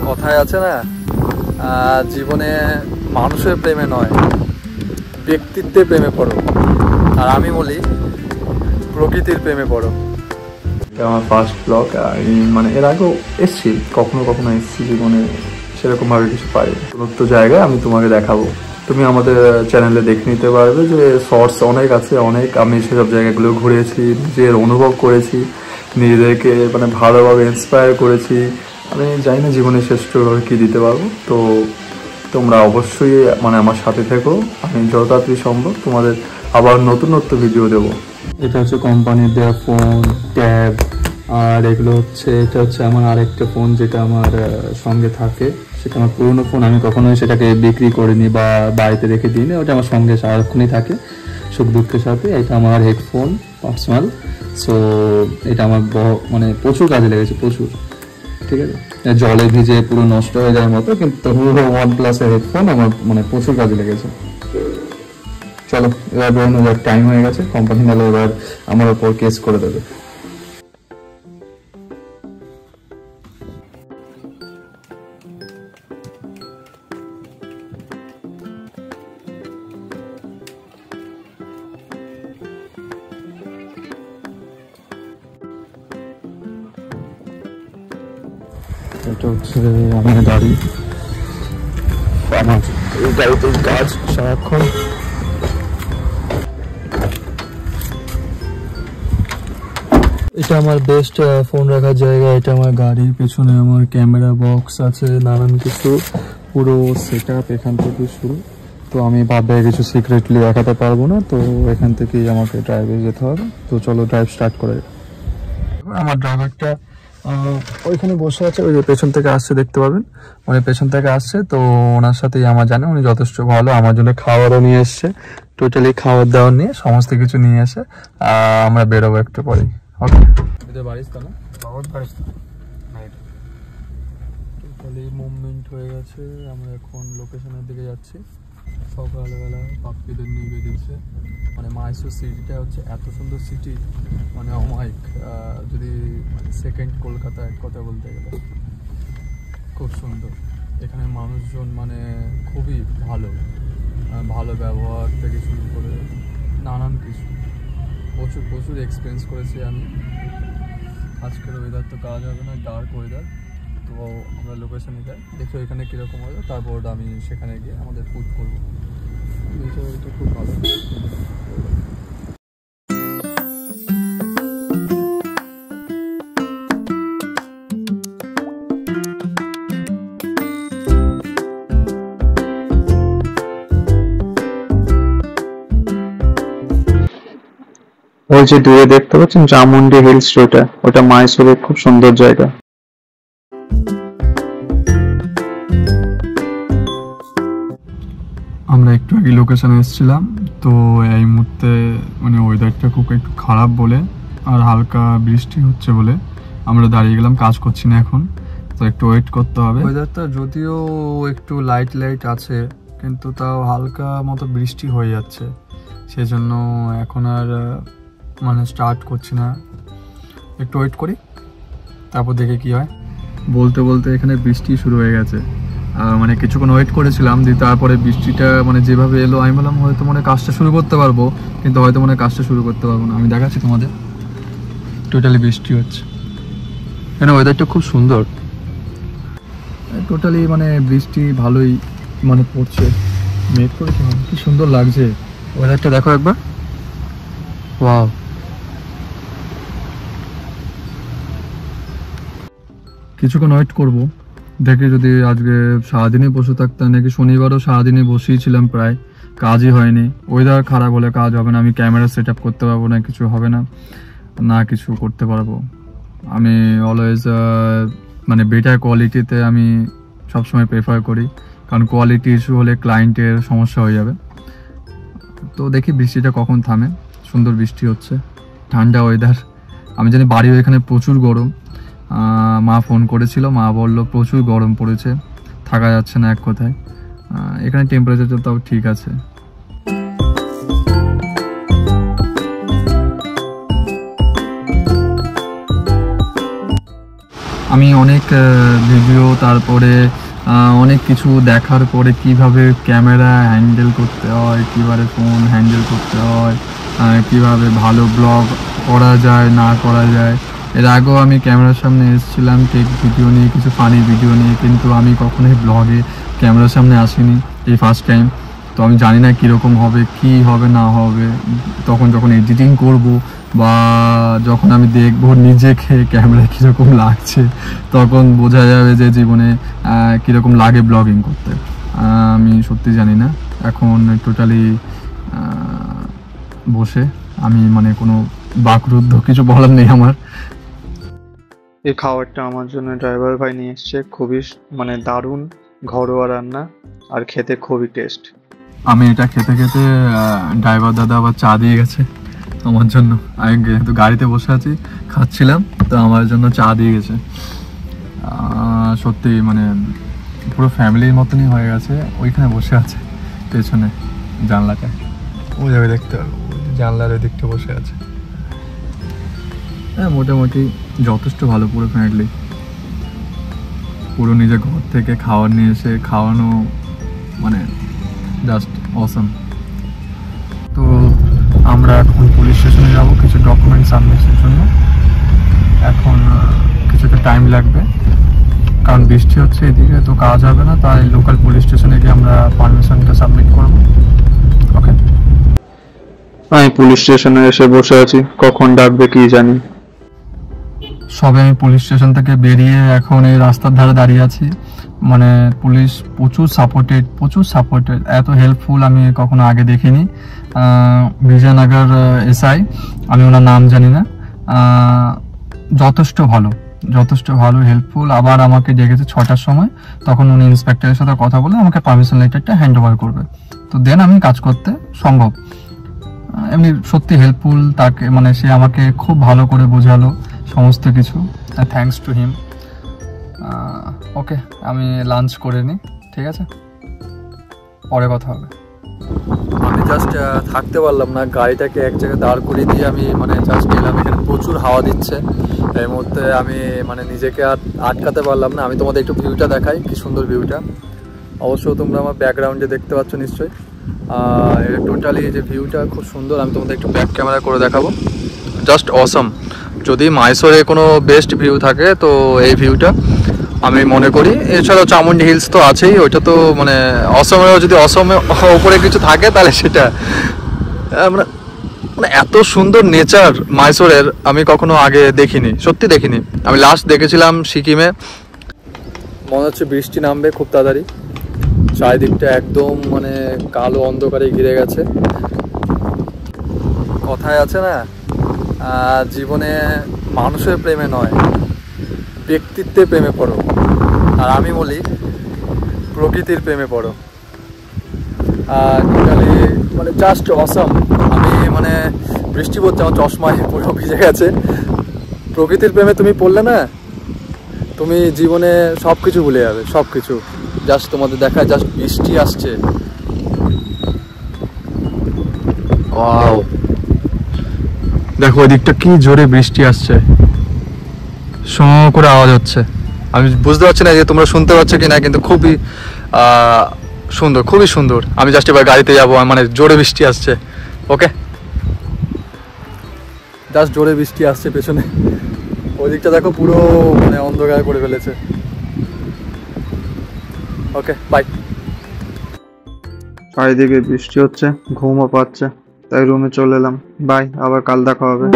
কথায় আছে না, জীবনে মানুষের প্রেমে নয় ব্যক্তিত্বের প্রেমে পড়ো, আর আমি বলি প্রকৃতির প্রেমে পড়ো। আমার ফার্স্ট ব্লগ, মানে এর আগেও এসছি, কখনো কখনো এসছি জীবনে, সেরকমভাবে কিছু পাই নতুন জায়গায় আমি তোমাকে দেখাবো। তুমি আমাদের চ্যানেলে দেখে নিতে পারবে যে শর্টস অনেক আছে, অনেক আমি সেসব জায়গাগুলো ঘুরেছি, নিজের অনুভব করেছি, নিজেদেরকে মানে ভালোভাবে ইন্সপায়ার করেছি। আমি জানি না জীবনে শ্রেষ্ঠভাবে কী দিতে পারবো, তো তোমরা অবশ্যই মানে আমার সাথে থেকো। আমি যত তাড়াতাড়ি সম্ভব তোমাদের আবার নতুন ভিডিও দেবো। এটা হচ্ছে কোম্পানির দেওয়া ফোন, ট্যাব, আর এগুলো হচ্ছে এটা হচ্ছে আমার আরেকটা ফোন যেটা আমার সঙ্গে থাকে। সেটা আমার পুরনো ফোন, আমি কখনোই সেটাকে বিক্রি করিনি বা বাড়িতে রেখে দিইনি, ওটা আমার সঙ্গে সারাক্ষণই থাকে সুখ দুঃখের সাথে। এটা আমার হেডফোন পার্সোনাল, সো এটা আমার মানে প্রচুর কাজে লেগেছে, প্রচুর। ঠিক আছে, জলে ভিজে পুরো নষ্ট হয়ে যাওয়ার মতো, কিন্তু তবুও OnePlus-এর হেডফোন আমার মানে প্রচুর কাজে লেগেছে। চলো এবার বেরোনো যাক, টাইম হয়ে গেছে, কোম্পানি নাহলে এবার আমার ওপর কেস করে দেবে। এটা হচ্ছে আমার গাড়ি, আমার এই গাড়িতে কাজ সারাক্ষণ। এটা আমার বেস্ট ফোন রাখার জায়গা। এটা আমার গাড়ির পেছনে আমার ক্যামেরা বক্স আছে, নানান কিছু, পুরো সেট আপ এখান থেকে শুরু। তো আমি ভাবে কিছু সিক্রেটলি দেখাতে পারবো না, তো এখান থেকেই আমাকে ড্রাইভে যেতে হবে। তো চলো ড্রাইভ স্টার্ট করে। আমার ড্রাইভারটা ওইখানে বসে আছে, ওই যে পেছন থেকে আসছে, দেখতে পাবেন উনি পেছন থেকে আসছে। তো ওনার সাথেই আমার জানে, উনি যথেষ্ট ভালো, আমার জন্য খাবারও নিয়ে এসছে, টোটালি খাবার দাবার নিয়ে সমস্ত কিছু নিয়ে এসে আমরা বেরোবো একটু পরেই। ওকে, এটা বারিস্তা না, বহুত বারিস্তা, টোটালি মুভমেন্ট হয়ে গেছে। আমরা এখন লোকেশনের দিকে যাচ্ছি। সকালবেলা পাপ্পিদের নিয়ে বেরিয়েছে। মানে মাইসোর সিটিটা হচ্ছে এত সুন্দর সিটি, মানে অমাইক, যদি মানে সেকেন্ড কলকাতা এক কথা বলতে গেলে, খুব সুন্দর। এখানে মানুষজন মানে খুবই ভালো, ভালো ব্যবহার থেকে শুরু করে নানান কিছু, প্রচুর প্রচুর এক্সপিরিয়েন্স করেছি আমি। আজকের ওয়েদার তো কাজ হবে না, ডার্ক ওয়েদার। তো আমরা লোকেশনে যাই, দেখো এখানে কীরকম হবে, তারপর আমি সেখানে গিয়ে আমাদের ফুড করবো। এটা খুব ভালো। ওই যে দূরে দেখতে পাচ্ছেন চামুন্ডি হিলস, ওটা মাইসোরের খুব সুন্দর জায়গা। আমরা একটু আগে লোকেশনে এসেছিলাম, তো এই মুহূর্তে মানে ওয়েদারটা খুব একটু খারাপ বলে আর হালকা বৃষ্টি হচ্ছে বলে আমরা দাঁড়িয়ে গেলাম, কাজ করছি না এখন, তো একটু ওয়েট করতে হবে। ওয়েদারটা যদিও একটু লাইট লাইট আছে, কিন্তু তাও হালকা মতো বৃষ্টি হয়ে যাচ্ছে, সেজন্য এখন আর মানে স্টার্ট করছি না, একটু ওয়েট করি, তারপর দেখে কি হয়। বলতে বলতে এখানে বৃষ্টি শুরু হয়ে গেছে, মানে কিছুক্ষণ ওয়েট করেছিলাম, দিয়ে তারপরে বৃষ্টিটা মানে যেভাবে এলো, আমি বললাম হয়তো মনে কাজটা শুরু করতে পারবো, কিন্তু হয়তো মনে কাজটা শুরু করতে পারবো না। আমি দেখাচ্ছি তোমাদের, টোটালি বৃষ্টি হচ্ছে, কেন ওয়েদারটা খুব সুন্দর, টোটালি মানে বৃষ্টি ভালোই মানে পড়ছে, মেঘ করেছে, কি সুন্দর লাগছে ওয়েদারটা, দেখো একবার, ওয়াও। কিছুক্ষণ ওয়েট করবো, দেখে যদি আজকে সারাদিনই বসে থাকতাম, নাকি শনিবারও সারাদিনই বসেই ছিলাম, প্রায় কাজই হয়নি। ওয়েদার খারাপ হলে কাজ হবে না, আমি ক্যামেরা সেট আপ করতে পারবো না, কিছু হবে না, না কিছু করতে পারবো। আমি অলওয়েজ মানে বেটার কোয়ালিটিতে আমি সবসময় প্রেফার করি, কারণ কোয়ালিটি ইস্যু হলে ক্লায়েন্টের সমস্যা হয়ে যাবে। তো দেখি বৃষ্টিটা কখন থামে, সুন্দর বৃষ্টি হচ্ছে, ঠান্ডা ওয়েদার। আমি জানি বাড়িও এখানে প্রচুর গরম, মা ফোন করেছিল, মা বললো প্রচুর গরম পড়েছে, থাকা যাচ্ছে না এক কথায়। এখানে টেম্পারেচারটা তাও ঠিক আছে। আমি অনেক ভিডিও, তারপরে অনেক কিছু দেখার পরে কিভাবে ক্যামেরা হ্যান্ডেল করতে হয়, কীভাবে ফোন হ্যান্ডেল করতে হয়, কিভাবে ভালো ব্লগ করা যায় না করা যায়। এর আগেও আমি ক্যামেরার সামনে এসেছিলাম টেক ভিডিও নিয়ে, কিছু ফানি ভিডিও নিয়ে, কিন্তু আমি কখনোই ব্লগে ক্যামেরার সামনে আসিনি, এই ফার্স্ট টাইম। তো আমি জানি না কীরকম হবে, কি হবে না হবে। তখন যখন এডিটিং করব বা যখন আমি দেখব নিজেকে ক্যামেরায় কীরকম লাগছে, তখন বোঝা যাবে যে জীবনে কীরকম লাগে ব্লগিং করতে। আমি সত্যি জানি না, এখন টোটালি বসে আমি মানে কোনো বাকরুদ্ধ কিছু বলার নেই আমার। এই খাবারটা আমার জন্য ড্রাইভার ভাই নিয়ে এসছে, খুবই মানে দারুণ ঘরোয়া রান্না আর খেতে খুবই টেস্ট। আমি এটা খেতে খেতে ড্রাইভার দাদা আবার চা দিয়ে গেছে আমার জন্য। আমি যেহেতু গাড়িতে বসে আছি, খাচ্ছিলাম, তো আমার জন্য চা দিয়ে গেছে। সত্যি মানে পুরো ফ্যামিলির মতনই হয়ে গেছে। ওইখানে বসে আছে পেছনে জানলাটায়, ওই যাবে দেখতে হবে, জানলার ওই দিকটা বসে আছে। হ্যাঁ, মোটামুটি যথেষ্ট ভালো, পুরো ফ্যামিলি, পুরো নিজের ঘর থেকে খাবার নিয়ে এসে খাওয়ানো, মানে জাস্ট অসম। তো আমরা এখন পুলিশ স্টেশনে যাব কিছু ডকুমেন্ট সাবমিটের জন্য। এখন কিছুটা টাইম লাগবে, কারণ বৃষ্টি হচ্ছে এদিকে, তো কাজ হবে না, তাই লোকাল পুলিশ স্টেশনে গিয়ে আমরা পারমিশনটা সাবমিট করব। ওকে, আমি পুলিশ স্টেশনে এসে বসে আছি, কখন ডাকবে কি জানি। সবে আমি পুলিশ স্টেশন থেকে বেরিয়ে এখন এই রাস্তার ধারে দাঁড়িয়ে আছি। মানে পুলিশ প্রচুর সাপোর্টেড, এত হেল্পফুল আমি কখনো আগে দেখিনি। বিজয়নগর এসআই, আমি ওনার নাম জানি না, যথেষ্ট ভালো হেল্পফুল। আবার আমাকে ডেকেছে 6টার সময়, তখন উনি ইন্সপেক্টরের সাথে কথা বলে আমাকে পারমিশন লেটারটা হ্যান্ড ওভার করবে, তো দেন আমি কাজ করতে সম্ভব। এমনি সত্যি হেল্পফুল, তাকে মানে সে আমাকে খুব ভালো করে বোঝালো সমস্ত কিছু, থ্যাঙ্কস টু হিম। ওকে, আমি লাঞ্চ করে নিই, ঠিক আছে, পরে কথা হবে। আমি জাস্ট থাকতে পারলাম না, গাড়িটাকে এক জায়গায় দাঁড় করিয়ে দিয়ে আমি মানে জাস্ট এলাম। এখানে প্রচুর হাওয়া দিচ্ছে, এর মধ্যে আমি মানে নিজেকে আর আটকাতে পারলাম না। আমি তোমাদের একটু ভিউটা দেখাই, কি সুন্দর ভিউটা। অবশ্য তোমরা আমার ব্যাকগ্রাউন্ডে দেখতে পাচ্ছ নিশ্চয়ই। টোটালি যে ভিউটা খুব সুন্দর, আমি তোমাদের একটু ব্যাক ক্যামেরা করে দেখাবো। জাস্ট অসম। যদি মাইসোরে কোনো বেস্ট ভিউ থাকে তো এই ভিউটা আমি মনে করি। এছাড়াও চামুন্ডি হিলস তো আছেই, ওইটা তো মানে অসমেও যদি অসমের ওপরে কিছু থাকে তাহলে সেটা মানে এত সুন্দর নেচার মাইসোরের আমি কখনো আগে দেখিনি, সত্যি দেখিনি। আমি লাস্ট দেখেছিলাম সিকিমে। মনে হচ্ছে বৃষ্টি নামবে খুব তাড়াতাড়ি, চারিদিকটা একদম মানে কালো অন্ধকারে ঘিরে গেছে। কথায় আছে না, জীবনে মানুষের প্রেমে নয়, ব্যক্তিত্বের প্রেমে পড়ো। আর আমি বলি প্রকৃতির প্রেমে পড়ো। আর টোটালি মানে জাস্ট অসম। আমি মানে বৃষ্টি পড়ছে, আমার চশমায় পুরো ভিজে গেছে। প্রকৃতির প্রেমে তুমি পড়লে না, তুমি জীবনে সব কিছু ভুলে যাবে, সব কিছু। জাস্ট তোমাদের দেখায়, জাস্ট বৃষ্টি আসছে, ওয়াও দেখো ওই দিকটা কি জোরে বৃষ্টি আসছে, শো করে আওয়াজ হচ্ছে। আমি বুঝতে পারছি না যে তোমরা শুনতে পাচ্ছ কি না, কিন্তু খুবই সুন্দর, খুবই সুন্দর। আমি জাস্ট এবার গাড়িতে যাবো, মানে জোরে বৃষ্টি আসছে। ওকে, জাস্ট জোরে বৃষ্টি আসছে পেছনে, ওই দিকটা দেখো পুরো মানে অন্ধকার করে ফেলেছে। ওকে, বাই। চারিদিকে বৃষ্টি হচ্ছে, ঘুমও পাচ্ছে, তাই রুমে চলে এলাম। বাই, আবার কাল দেখা হবে।